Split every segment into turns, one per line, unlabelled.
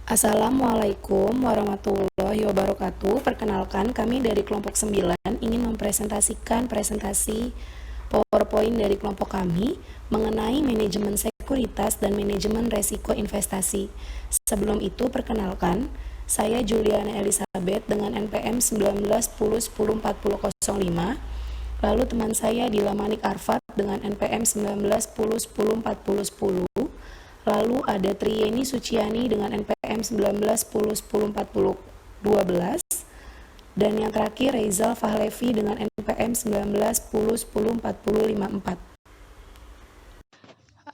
Assalamualaikum warahmatullahi wabarakatuh. Perkenalkan, kami dari kelompok 9 ingin mempresentasikan presentasi PowerPoint dari kelompok kami mengenai manajemen sekuritas dan manajemen resiko investasi. Sebelum itu, perkenalkan, saya Juliana Elizabeth dengan NPM 1910104005. Lalu teman saya Dila Manik Arfat dengan NPM 1910104010. Lalu ada Triyeni Suciani dengan NPM 1910104012. Dan yang terakhir Reizal Fahlevi dengan NPM 1910104054.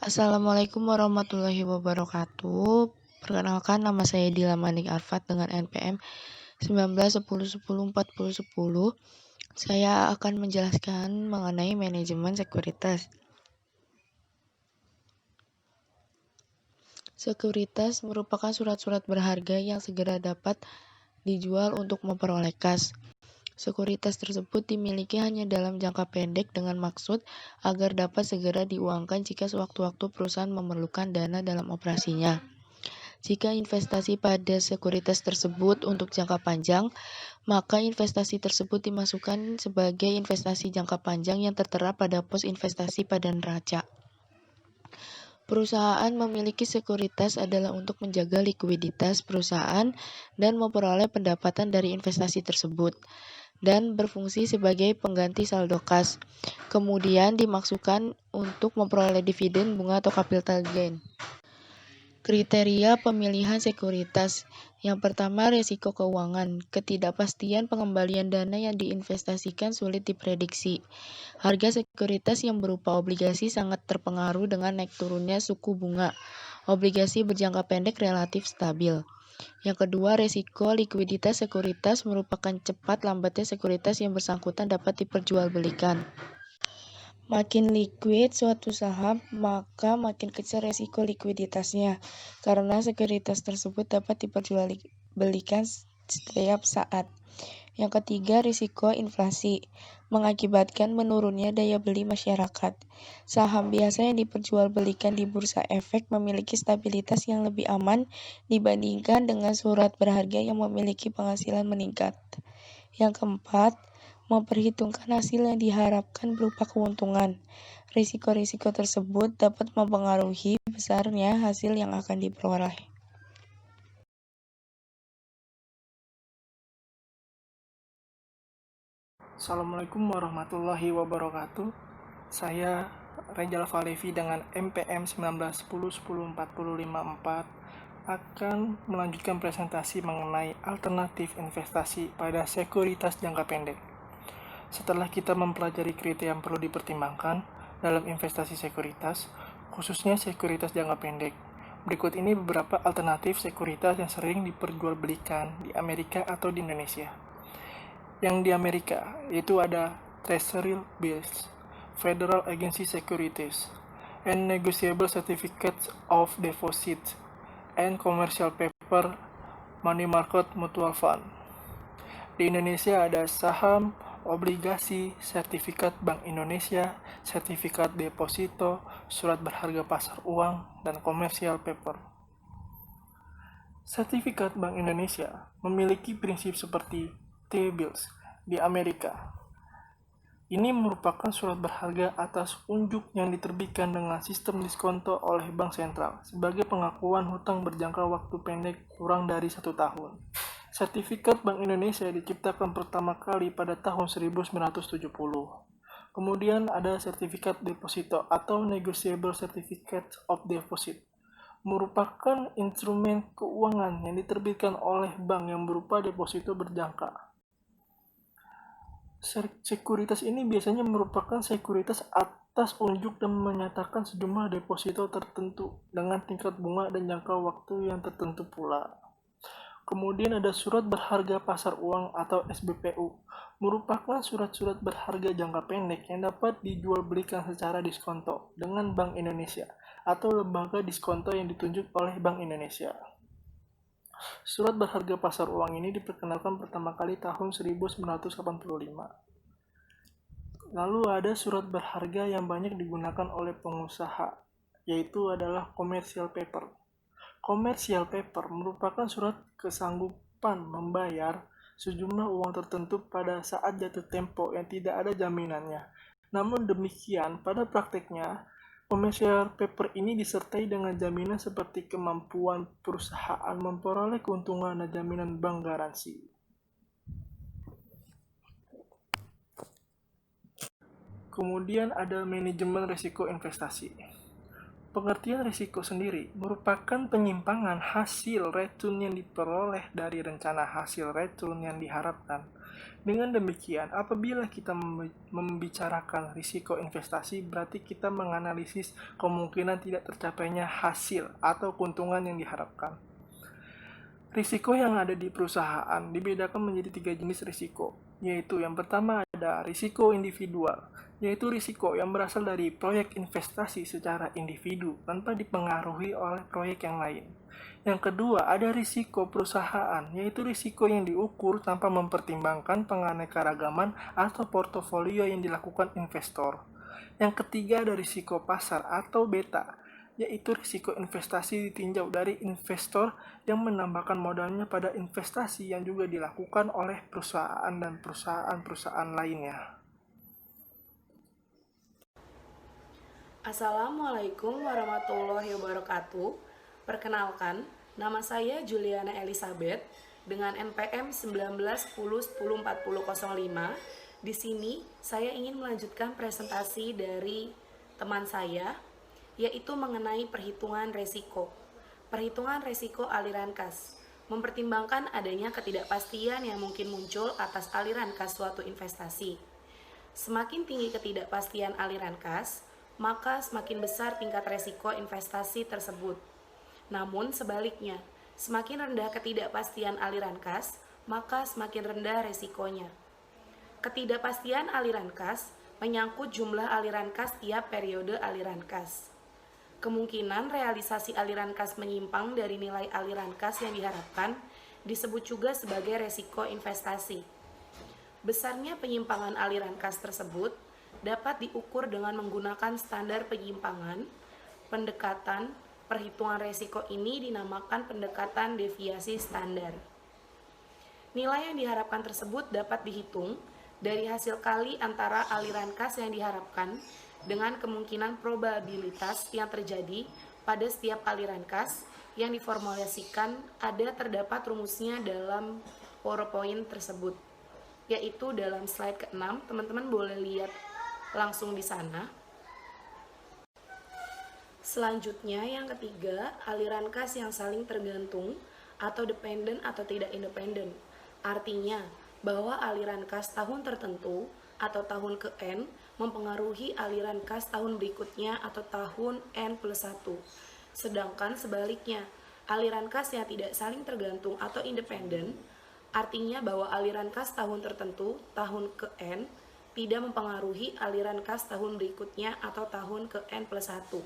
Assalamualaikum warahmatullahi wabarakatuh. Perkenalkan, nama saya Dila Manik Arfat dengan NPM 1910104010. Saya akan menjelaskan mengenai manajemen sekuritas. Sekuritas merupakan surat-surat berharga yang segera dapat dijual untuk memperoleh kas. Sekuritas tersebut dimiliki hanya dalam jangka pendek dengan maksud agar dapat segera diuangkan jika sewaktu-waktu perusahaan memerlukan dana dalam operasinya. Jika investasi pada sekuritas tersebut untuk jangka panjang, maka investasi tersebut dimasukkan sebagai investasi jangka panjang yang tertera pada pos investasi pada neraca. Perusahaan memiliki sekuritas adalah untuk menjaga likuiditas perusahaan dan memperoleh pendapatan dari investasi tersebut, dan berfungsi sebagai pengganti saldo kas. Kemudian dimaksudkan untuk memperoleh dividen, bunga, atau capital gain. Kriteria pemilihan sekuritas. Yang pertama, risiko keuangan. Ketidakpastian pengembalian dana yang diinvestasikan sulit diprediksi. Harga sekuritas yang berupa obligasi sangat terpengaruh dengan naik turunnya suku bunga. Obligasi berjangka pendek relatif stabil. Yang kedua, risiko likuiditas sekuritas merupakan cepat lambatnya sekuritas yang bersangkutan dapat diperjualbelikan. Makin liquid suatu saham, maka makin kecil risiko likuiditasnya, karena sekuritas tersebut dapat diperjualbelikan setiap saat. Yang ketiga, risiko inflasi mengakibatkan menurunnya daya beli masyarakat. Saham biasa yang diperjualbelikan di bursa efek memiliki stabilitas yang lebih aman dibandingkan dengan surat berharga yang memiliki penghasilan meningkat. Yang keempat, memperhitungkan hasil yang diharapkan berupa keuntungan. Risiko-risiko tersebut dapat mempengaruhi besarnya hasil yang akan diperoleh.
Assalamualaikum warahmatullahi wabarakatuh. Saya Reizal Fahlevi dengan MPM 1910104054 akan melanjutkan presentasi mengenai alternatif investasi pada sekuritas jangka pendek. Setelah kita mempelajari kriteria yang perlu dipertimbangkan dalam investasi sekuritas, khususnya sekuritas jangka pendek, berikut ini beberapa alternatif sekuritas yang sering diperjualbelikan di Amerika atau di Indonesia. Yang di Amerika itu ada Treasury Bills, Federal Agency Securities, and Negotiable Certificates of Deposit, and Commercial Paper Money Market Mutual Fund. Di Indonesia ada saham, obligasi, sertifikat Bank Indonesia, sertifikat deposito, surat berharga pasar uang, dan commercial paper. Sertifikat Bank Indonesia memiliki prinsip seperti T-bills di Amerika. Ini merupakan surat berharga atas unjuk yang diterbitkan dengan sistem diskonto oleh Bank Sentral sebagai pengakuan hutang berjangka waktu pendek kurang dari 1 tahun. Sertifikat Bank Indonesia diciptakan pertama kali pada tahun 1970. Kemudian ada sertifikat deposito atau Negotiable Certificate of Deposit, merupakan instrumen keuangan yang diterbitkan oleh bank yang berupa deposito berjangka. Sekuritas ini biasanya merupakan sekuritas atas unjuk dan menyatakan sejumlah deposito tertentu dengan tingkat bunga dan jangka waktu yang tertentu pula. Kemudian ada surat berharga pasar uang atau SBPU, merupakan surat-surat berharga jangka pendek yang dapat dijual belikan secara diskonto dengan Bank Indonesia atau lembaga diskonto yang ditunjuk oleh Bank Indonesia. Surat berharga pasar uang ini diperkenalkan pertama kali tahun 1985. Lalu ada surat berharga yang banyak digunakan oleh pengusaha, yaitu adalah commercial paper. Commercial paper merupakan surat kesanggupan membayar sejumlah uang tertentu pada saat jatuh tempo yang tidak ada jaminannya. Namun demikian, pada prakteknya, commercial paper ini disertai dengan jaminan seperti kemampuan perusahaan memperoleh keuntungan dan jaminan bank garansi. Kemudian ada manajemen risiko investasi. Pengertian risiko sendiri merupakan penyimpangan hasil return yang diperoleh dari rencana hasil return yang diharapkan. Dengan demikian, apabila kita membicarakan risiko investasi, berarti kita menganalisis kemungkinan tidak tercapainya hasil atau keuntungan yang diharapkan. Risiko yang ada di perusahaan dibedakan menjadi 3 jenis risiko, yaitu yang pertama ada risiko individual, yaitu risiko yang berasal dari proyek investasi secara individu tanpa dipengaruhi oleh proyek yang lain. Yang kedua ada risiko perusahaan, yaitu risiko yang diukur tanpa mempertimbangkan penganekaragaman atau portofolio yang dilakukan investor. Yang ketiga ada risiko pasar atau beta, yaitu risiko investasi ditinjau dari investor yang menambahkan modalnya pada investasi yang juga dilakukan oleh perusahaan dan perusahaan-perusahaan lainnya.
Assalamualaikum warahmatullahi wabarakatuh. Perkenalkan, nama saya Juliana Elizabeth dengan NPM 1910104005. Di sini saya ingin melanjutkan presentasi dari teman saya, yaitu mengenai perhitungan resiko. Perhitungan resiko aliran kas mempertimbangkan adanya ketidakpastian yang mungkin muncul atas aliran kas suatu investasi. Semakin tinggi ketidakpastian aliran kas, maka semakin besar tingkat resiko investasi tersebut. Namun sebaliknya, semakin rendah ketidakpastian aliran kas, maka semakin rendah resikonya. Ketidakpastian aliran kas menyangkut jumlah aliran kas tiap periode aliran kas. Kemungkinan realisasi aliran kas menyimpang dari nilai aliran kas yang diharapkan disebut juga sebagai resiko investasi. Besarnya penyimpangan aliran kas tersebut dapat diukur dengan menggunakan standar penyimpangan. Pendekatan perhitungan resiko ini dinamakan pendekatan deviasi standar. Nilai yang diharapkan tersebut dapat dihitung dari hasil kali antara aliran kas yang diharapkan dengan kemungkinan probabilitas yang terjadi pada setiap aliran kas yang diformulasikan. Terdapat rumusnya dalam PowerPoint tersebut, yaitu dalam slide ke-6. Teman-teman boleh lihat langsung di sana. Selanjutnya yang ketiga, aliran kas yang saling tergantung atau dependen atau tidak independen. Artinya bahwa aliran kas tahun tertentu atau tahun ke-N mempengaruhi aliran kas tahun berikutnya atau tahun N+1. Sedangkan sebaliknya, aliran kas yang tidak saling tergantung atau independen, artinya bahwa aliran kas tahun tertentu, tahun ke-N, tidak mempengaruhi aliran kas tahun berikutnya atau tahun ke-N+1.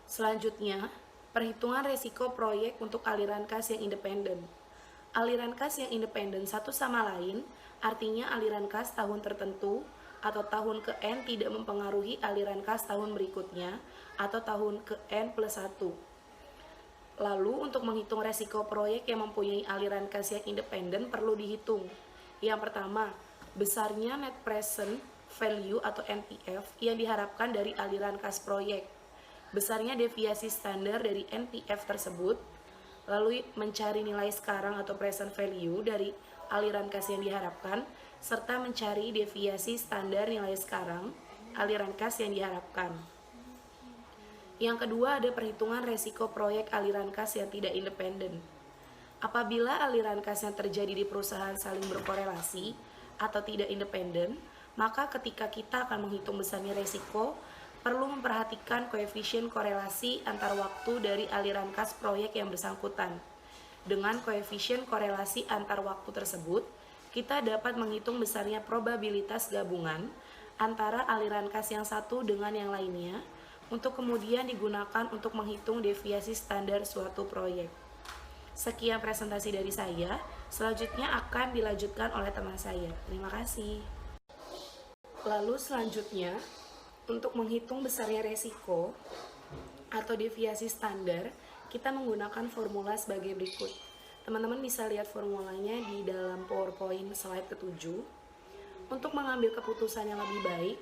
Selanjutnya, perhitungan resiko proyek untuk aliran kas yang independen. Aliran kas yang independen satu sama lain, artinya aliran kas tahun tertentu atau tahun ke-N tidak mempengaruhi aliran kas tahun berikutnya atau tahun ke-N+1. Lalu untuk menghitung resiko proyek yang mempunyai aliran kas yang independen perlu dihitung. Yang pertama, besarnya net present value atau NPV yang diharapkan dari aliran kas proyek. Besarnya deviasi standar dari NPV tersebut. Lalu mencari nilai sekarang atau present value dari aliran kas yang diharapkan, serta mencari deviasi standar nilai sekarang aliran kas yang diharapkan. Yang kedua ada perhitungan resiko proyek aliran kas yang tidak independen. Apabila aliran kas yang terjadi di perusahaan saling berkorelasi atau tidak independen, maka ketika kita akan menghitung besarnya resiko, perlu memperhatikan koefisien korelasi antar waktu dari aliran kas proyek yang bersangkutan. Dengan koefisien korelasi antar waktu tersebut, kita dapat menghitung besarnya probabilitas gabungan antara aliran kas yang satu dengan yang lainnya, untuk kemudian digunakan untuk menghitung deviasi standar suatu proyek. Sekian presentasi dari saya, selanjutnya akan dilanjutkan oleh teman saya. Terima kasih. Lalu selanjutnya, untuk menghitung besarnya resiko, atau deviasi standar, kita menggunakan formula sebagai berikut. Teman-teman bisa lihat formulanya di dalam PowerPoint slide ke-7. Untuk mengambil keputusan yang lebih baik,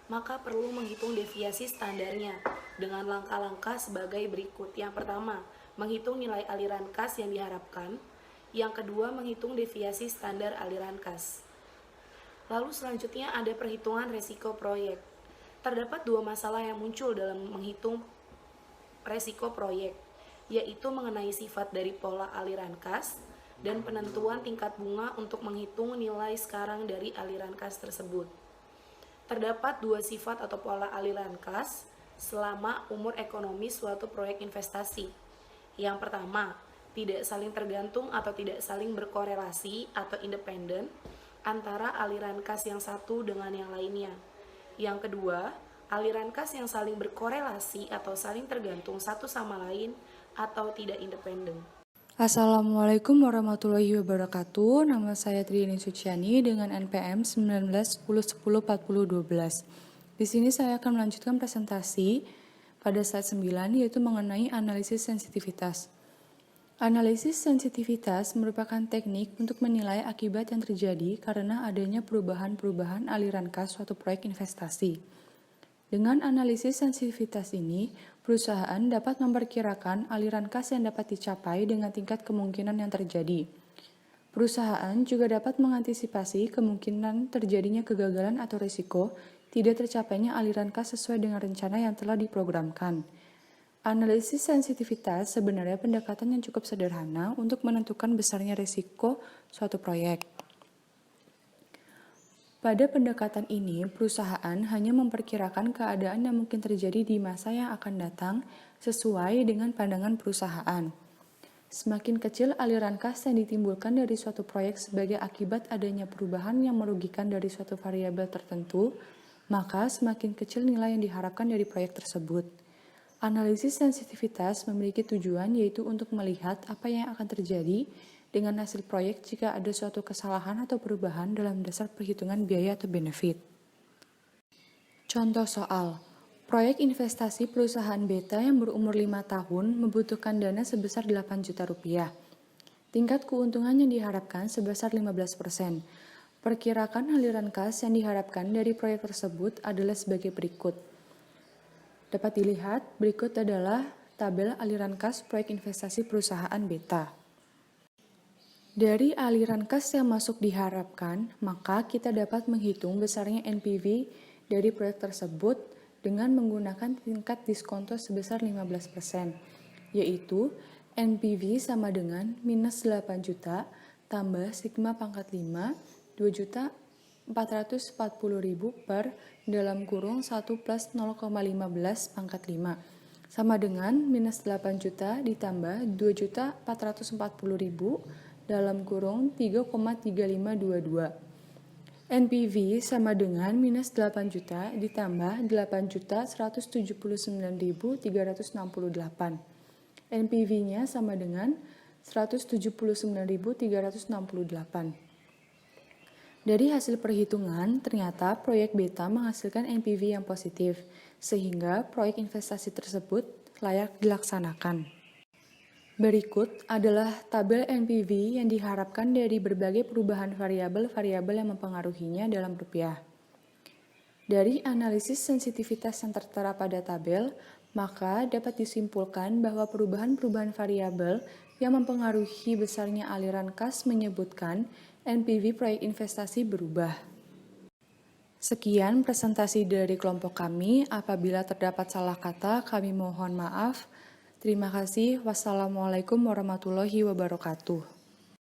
maka perlu menghitung deviasi standarnya dengan langkah-langkah sebagai berikut. Yang pertama, menghitung nilai aliran kas yang diharapkan. Yang kedua, menghitung deviasi standar aliran kas. Lalu selanjutnya ada perhitungan resiko proyek. Terdapat dua masalah yang muncul dalam menghitung resiko proyek, yaitu mengenai sifat dari pola aliran kas dan penentuan tingkat bunga untuk menghitung nilai sekarang dari aliran kas tersebut. Terdapat dua sifat atau pola aliran kas selama umur ekonomi suatu proyek investasi. Yang pertama, tidak saling tergantung atau tidak saling berkorelasi atau independen antara aliran kas yang satu dengan yang lainnya. Yang kedua, aliran kas yang saling berkorelasi atau saling tergantung satu sama lain atau tidak independen.
Assalamualaikum warahmatullahi wabarakatuh. Nama saya Triani Suciani dengan NPM 1910104012. Di sini saya akan melanjutkan presentasi pada slide 9 yaitu mengenai analisis sensitivitas. Analisis sensitivitas merupakan teknik untuk menilai akibat yang terjadi karena adanya perubahan-perubahan aliran kas suatu proyek investasi. Dengan analisis sensitivitas ini, perusahaan dapat memperkirakan aliran kas yang dapat dicapai dengan tingkat kemungkinan yang terjadi. Perusahaan juga dapat mengantisipasi kemungkinan terjadinya kegagalan atau risiko tidak tercapainya aliran kas sesuai dengan rencana yang telah diprogramkan. Analisis sensitivitas sebenarnya pendekatan yang cukup sederhana untuk menentukan besarnya risiko suatu proyek. Pada pendekatan ini, perusahaan hanya memperkirakan keadaan yang mungkin terjadi di masa yang akan datang sesuai dengan pandangan perusahaan. Semakin kecil aliran kas yang ditimbulkan dari suatu proyek sebagai akibat adanya perubahan yang merugikan dari suatu variabel tertentu, maka semakin kecil nilai yang diharapkan dari proyek tersebut. Analisis sensitivitas memiliki tujuan yaitu untuk melihat apa yang akan terjadi dengan hasil proyek jika ada suatu kesalahan atau perubahan dalam dasar perhitungan biaya atau benefit. Contoh soal, proyek investasi perusahaan beta yang berumur 5 tahun membutuhkan dana sebesar 8 juta rupiah. Tingkat keuntungan yang diharapkan sebesar 15%. Perkirakan aliran kas yang diharapkan dari proyek tersebut adalah sebagai berikut. Dapat dilihat, berikut adalah tabel aliran kas proyek investasi perusahaan beta. Dari aliran kas yang masuk diharapkan, maka kita dapat menghitung besarnya NPV dari proyek tersebut dengan menggunakan tingkat diskonto sebesar 15%, yaitu NPV sama dengan minus 8 juta tambah sigma pangkat 5, 2.440.000 per dalam kurung 1 plus 0,15 pangkat 5, sama dengan minus 8 juta ditambah 2.440.000 dalam kurung 3,3522. NPV sama dengan minus 8 juta ditambah 8.179.368. NPV-nya sama dengan 179.368. Dari hasil perhitungan, ternyata proyek beta menghasilkan NPV yang positif, sehingga proyek investasi tersebut layak dilaksanakan. Berikut adalah tabel NPV yang diharapkan dari berbagai perubahan variabel-variabel yang mempengaruhinya dalam rupiah. Dari analisis sensitivitas yang tertera pada tabel, maka dapat disimpulkan bahwa perubahan-perubahan variabel yang mempengaruhi besarnya aliran kas menyebutkan NPV proyek investasi berubah. Sekian presentasi dari kelompok kami. Apabila terdapat salah kata, kami mohon maaf. Terima kasih. Wassalamualaikum warahmatullahi wabarakatuh.